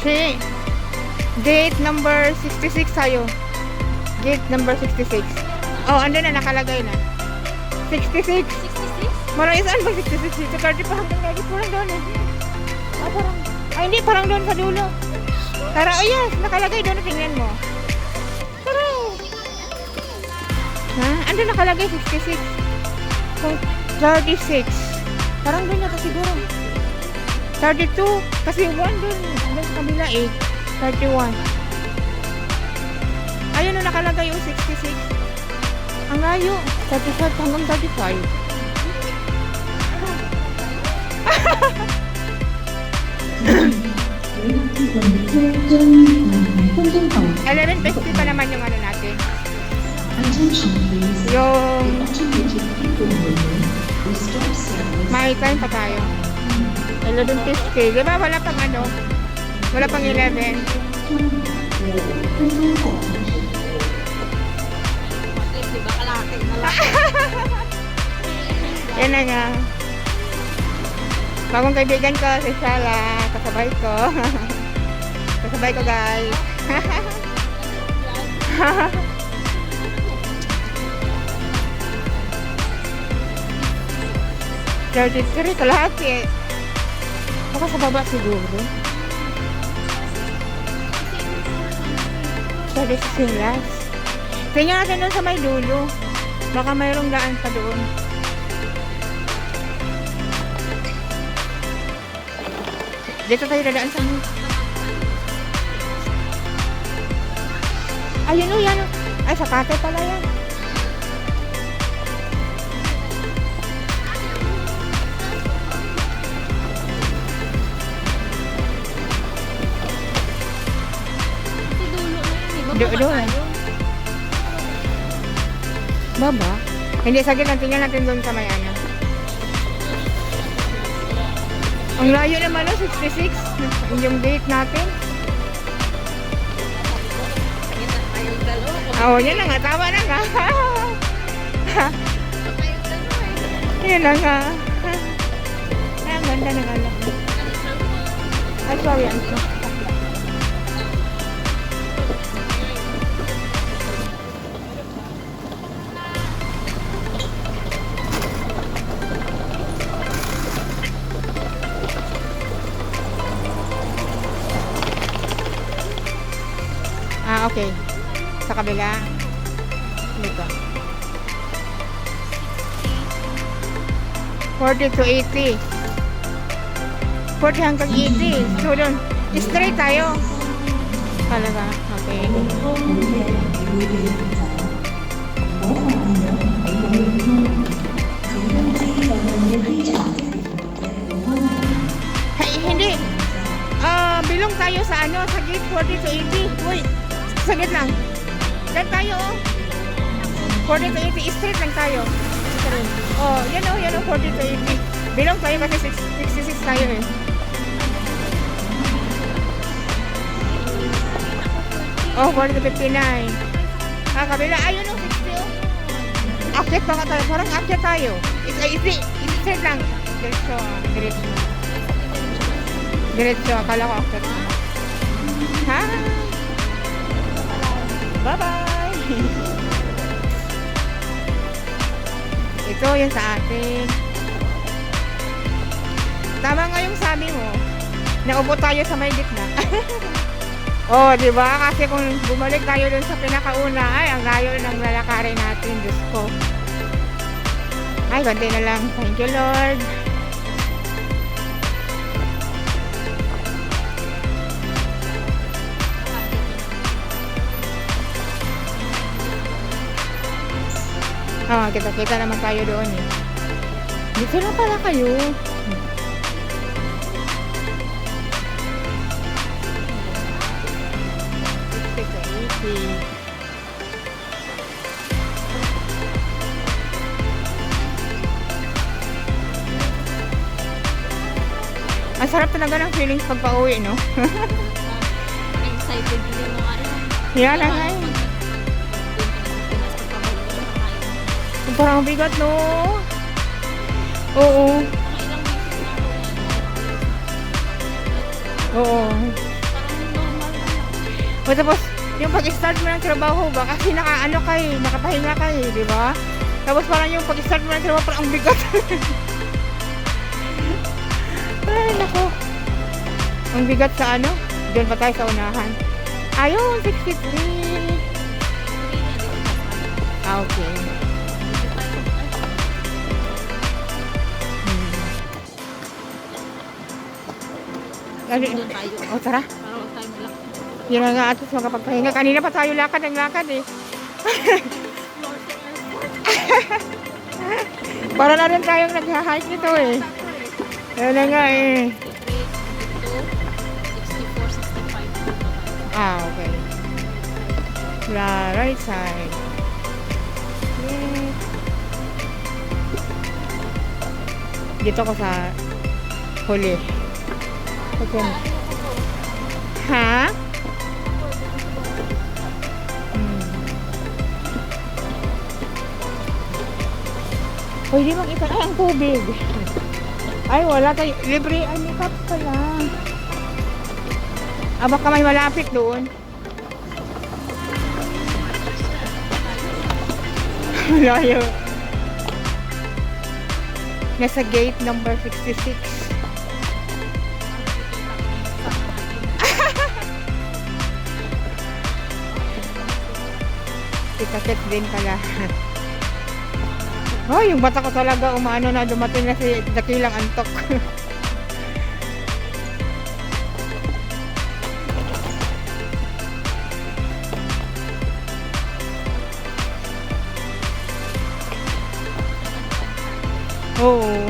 Si gate number 66 tayo. Gate number 66. Oh, andun na, nakalagay na. 66. 66? Marang isaan ba 66? Ito card pa hanggang lagi po lang doon eh. Ah, parang, ay hindi, parang doon sa dulo. Tara, oh yes, nakalagay doon, tingnan mo. Tara. Ha? Andun nakalagay 66. Kung 36. Parang doon yata siguro. 32. Kasi 1 doon. Doon sa kabila 8. 31. Ayun na nakalagay yung 66. Ang layo. 35 hanggang 35. 11:50 pa naman yung ano natin. Yung may time pa tayo. 11:50. Di ba wala pang ano? Wala pang 11. Diba kalaki na lang? Yan na nga. Bagong kaibigan ko, si Shala. Kasabay ko. Kasabay ko, guys. $33 kalahati. Baka sa baba siguro. 36 last. Tingnan natin doon sa may dulo. Baka mayroong daan pa doon. Dito tayo dadaan sa mga. Ayun o, yan o. Ay, sa kate pala yan. Kasi dulo na yun, eh. Doon. Baba? Hindi, saglit lang. Tingnan natin doon sa may ano. Ang layo naman o, 66. Yung gate natin. Tayong dalawa. Oo, yan na nga. Tama na nga. Tayong dalawa eh. Yan na nga. Ay, ang ganda ng alam. Ay, sorry. I'm sorry. Ah, okay. Sa kabila. Dito. 40 to 80. 40 hanggang 80. So, doon. Straight tayo. Talaga. Okay. Hey, hindi. Bilong tayo sa ano, sa gate 40 to 80. Wait. Saglit lang. Lang tayo, oh. 40 to 80. Straight lang tayo. Straight. Oh, yan oh, 40 to 80. Bilong tayo kasi 66 tayo eh. Oh, 40 to 59. Ah, kabila. Ayun oh, 60 oh. Akyat pa nga tayo. Parang akyat tayo. Straight lang. Diretso. Diretso. Diretso. Akala ko akyat. Ha? Bye-bye! Ito yung sa atin. Tama nga yung sabi mo. Naupo tayo sa may gitna. Oh, di ba? Kasi kung bumalik tayo dun sa pinakauna, ay, ang layo ng lalakarin natin. Diyos ko. Ay, bantay na lang. Thank you, Lord. Ah, kita-kita naman tayo doon eh. Dito lang pala kayo. Ang sarap talaga ng feelings pag pauwi, no? Excited din mo ano. Yan lang ay. Parang bigat, no? Oo. Oo. Tapos, yung pag-start mo ng trabaho ba, kasi nakapahinga ka eh, di ba? Tapos parang yung pag-start mo ng trabaho, parang ang bigat. Ay, nako. Ang bigat sa ano? Doon pa tayo sa unahan. Ayun, 63. Ah, okay. Doon tayo. O, tara. Para wag tayo malaki. Yun na nga atos makapagpahinga. Kanina pa tayo lakad ng lakad eh. Para na rin tayong nag-hike nito eh. Yun na nga eh. 64, 65. Ah, okay. Right side. Yes. Dito ko sa huli. Okay. Ha? Pwede makita ay ang tubig. Ay, wala tayo. Libre, ay may cups pala. Ah, baka may malapit doon. Layo. Nasa gate number 66. Tikatek din pala. Oh, yung bata ko talaga umaano na dumating na si Dakilang Antok. Oo.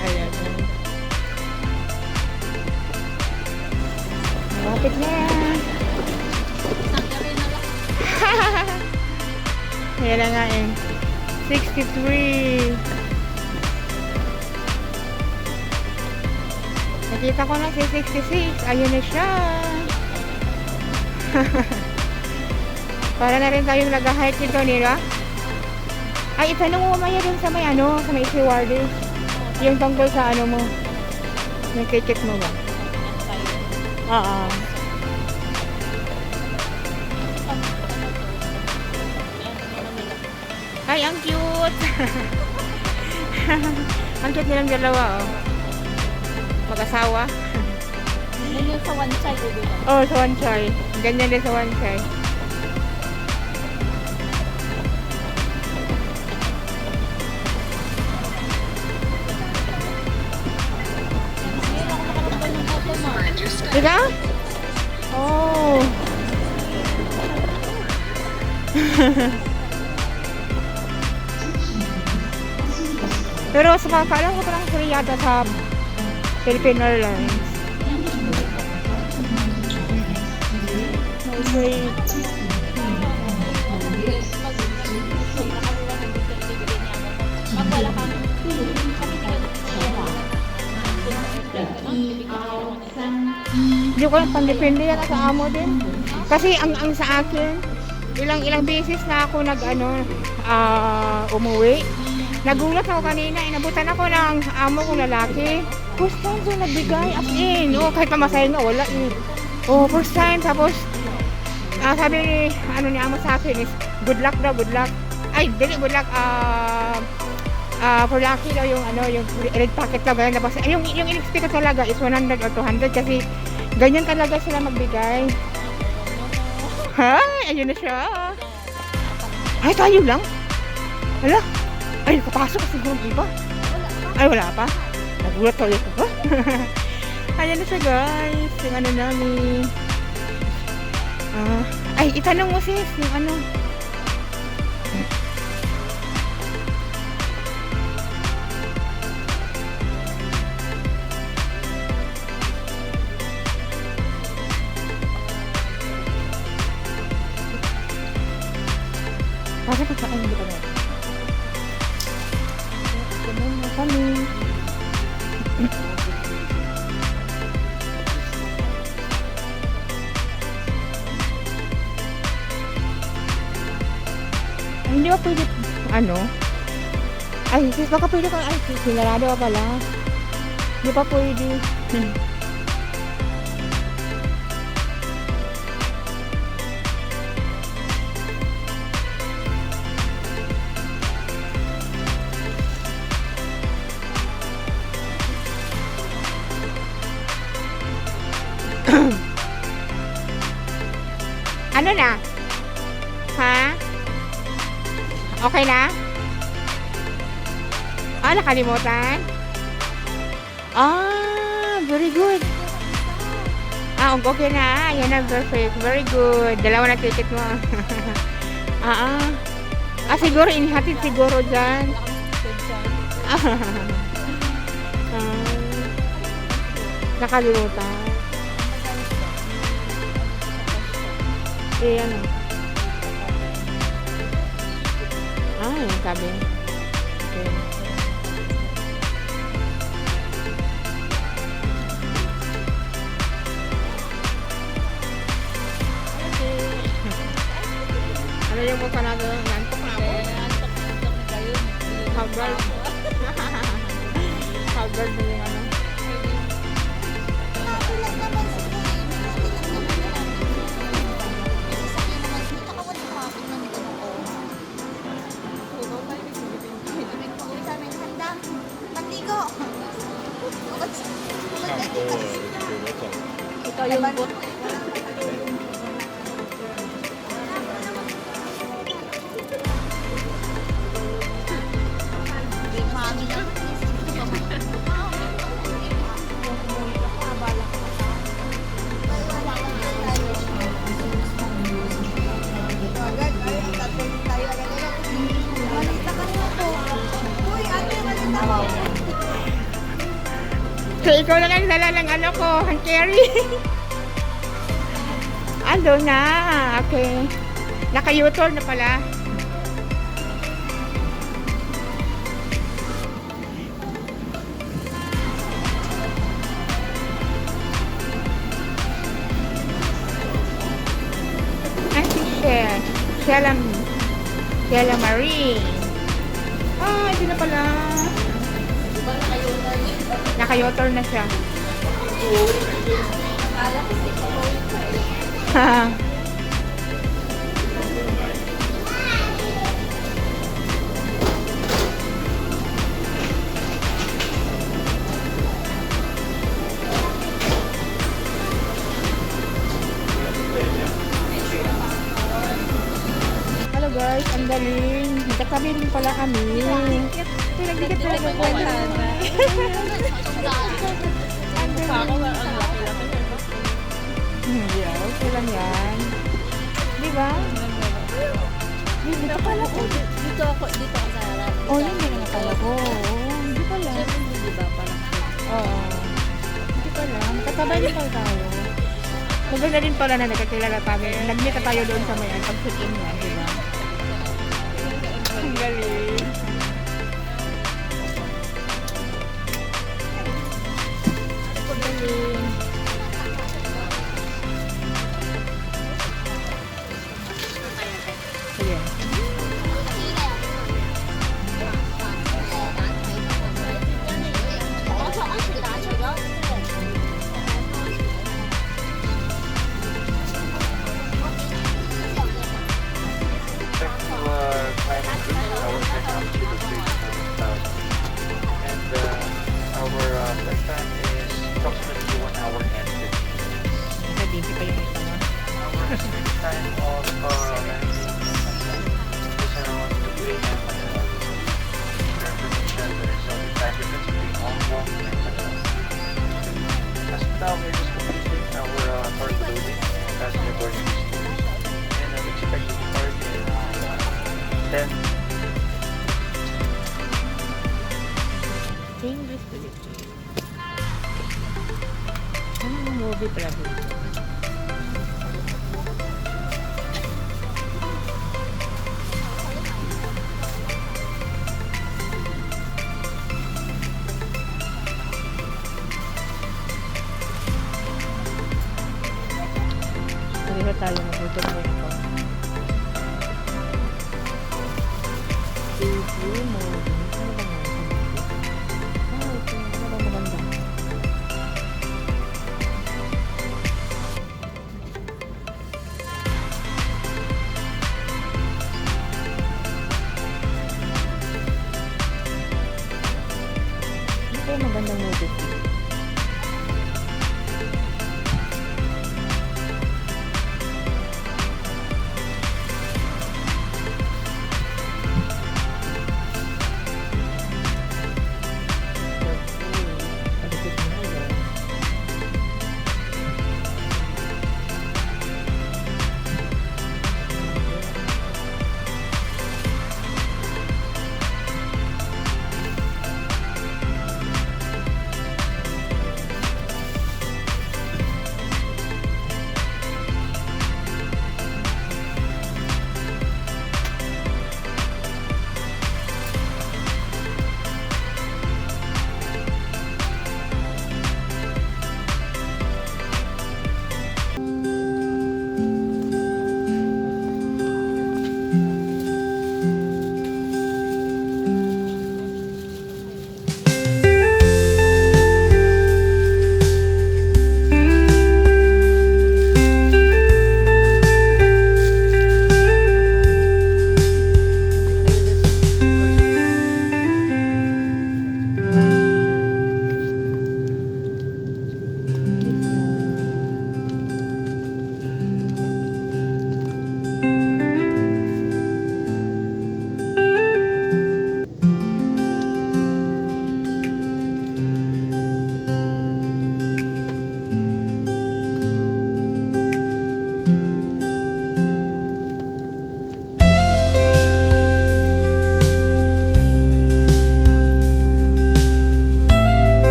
Ayan. Malapit na yan. Ayan na nga eh. 63. Nakita ko na si 66. Ayun na siya. Para na rin tayong nag-hike dito nila. Ay, itanong mo mamaya dun sa may ano, sa may stewardess. Yung tungkol sa ano mo. Yung ticket mo ba? Oo. Ay, ang cute! Ang cute nilang dalawa, oh. Mag-asawa. Yun yung sa one side, di ba? Oh, sa one chai. Ganyan din sa one chai. Ngayon ako nakakapal ng photo mo. Ikaw? Oh. Pero sa pagkaalam ko parang free yata sa Philippine Airlines. Free. Pag wala kang Hindi ko lang pandepende yan sa amo din. Kasi ang sa akin, ilang beses na ako umuwi. Nagulat ako kanina, inabutan ako ng amo kong lalaki. First time ko nagbigay, as in. Oh, kahit pamasahin nga, wala eh. Oh, first time. Tapos, sabi ni amo sa akin is, good luck daw, good luck. Ay, dili, good luck. For lucky daw yung red packet daw. Ganyan. Tapos, yung in-expect ko talaga is 100 or 200 kasi ganyan talaga sila magbigay. Ay, ayun na siya. Ay, tayo lang. Hala. Ay, kapasok kasi yung iba. Ay, wala pa. Nagulat tayo ko ba? Ayan na siya, guys. Yung ano namin. Ay, itanong mo sis, yung ano. Bakit nagkaan hindi pa na? Ganun na kami. Ay, hindi ba pwede, ay, sis, baka pwede kang, sinarado ka pala. Di pa pwede. Ano na? Ha? Okay na? Ah, nakalimutan? Ah, very good. Ah, okay na. Yan na, perfect. Very good. Dalawa na ticket mo. Ah, ah. Ah, siguro, inihatid siguro dyan. Ah, nakalimutan. Eh, ano? Ah, yung sabi. Okay. Ano yung mukha na doon? Nantok na ako. Haggard. Haggard na yung ano. Ito yung boot. So, ikaw lang ang dala ng ano ko, hand carry. Ando na. Okay. Naka-U-turn na pala. Ang si Shell. Shella Marie. Ah, ito na pala. Naka-U-turn na siya. Hello guys, ang galing. Nagkatabi rin pala kami. Pinagdikit talaga ko na. Hindi, okay lang yan. Di ba? Dito pala ko. Dito ako sa harap. Oh, yun din nga pala ko. Hindi pala. Di ba parang Oo. Hindi pala. Katabay din pala tayo. Maganda din pala na nagkakilala tayo. Nag-meet na tayo doon sa may pag-sit-in niya, di ba? Ang galing. Ang galing. Sige. Flight time is approximately 1 hour and 15 minutes. Nabisi pa yung isa mo. Our estimated time of landing is around 2 a.m. There is only time difference between Hong Kong and Manila. As of now, we're just completing our park loading and passenger boarding procedures. And we expect to depart in 10. English ulit. Anong movie pala dito? Pareho tayo magutom na ito. TV movie. Ano ba nga? Ano ito? Ano ba maganda? Ito yung magandang movie.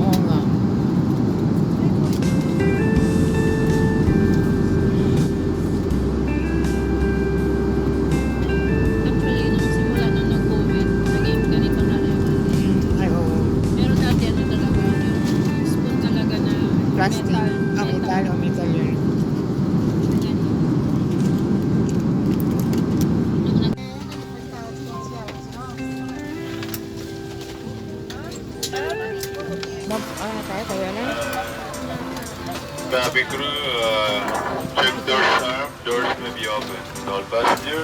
Oo nga. Actually, nung simula nung nag-COVID, naging ganito na lang. Ay, oo. Pero dati ano talaga, yung spoon talaga na Plastic. metal. Metal o metal yun. Ganyan. Nung nag- Ano tayo? Kaya na? Cabin crew, check doors arm. Doors may be open. All passenger.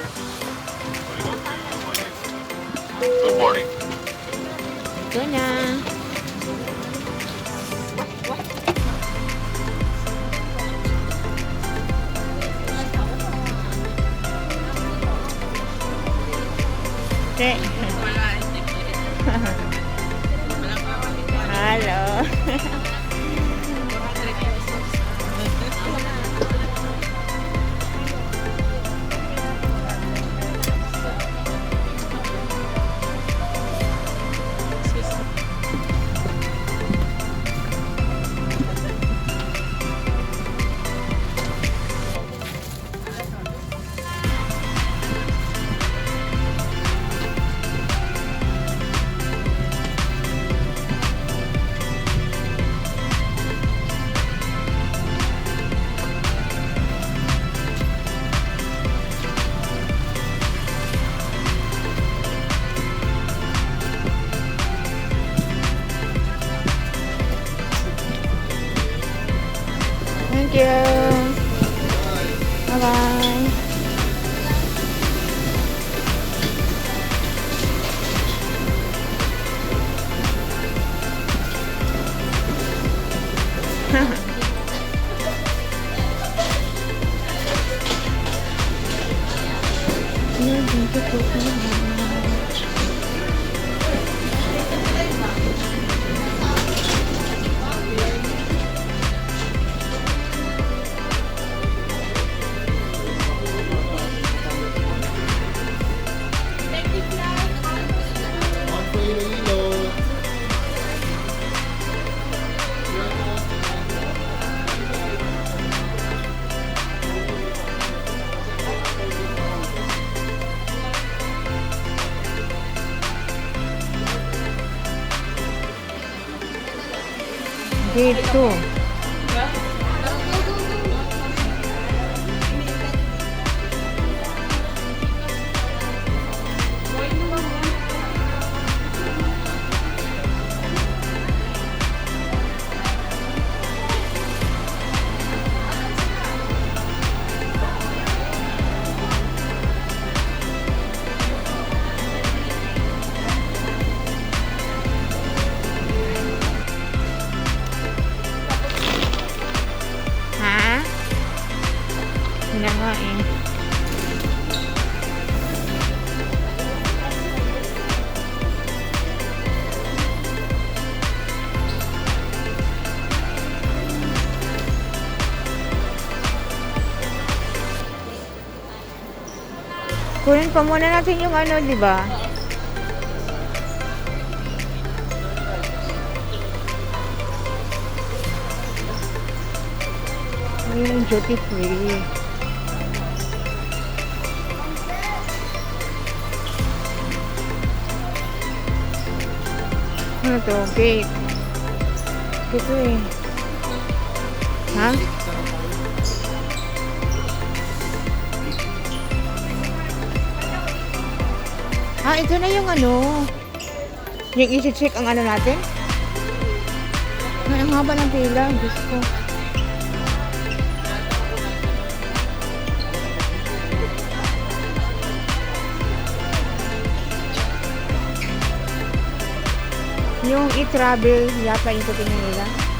Welcome to Manila. Good morning. Ito na. Okay. Hello. Thank you. Bye-bye. Dito. Ha? Yun na nga eh. Kunin pa muna natin yung ano, di ba? Yung duty free. Ano to? Gate. Ito eh. Ha? Ah, ito na yung ano. Yung isi-check ang ano natin. Ay, ang haba ng pila. Diyos ko. Yung e-travel yata yung tutingin nila.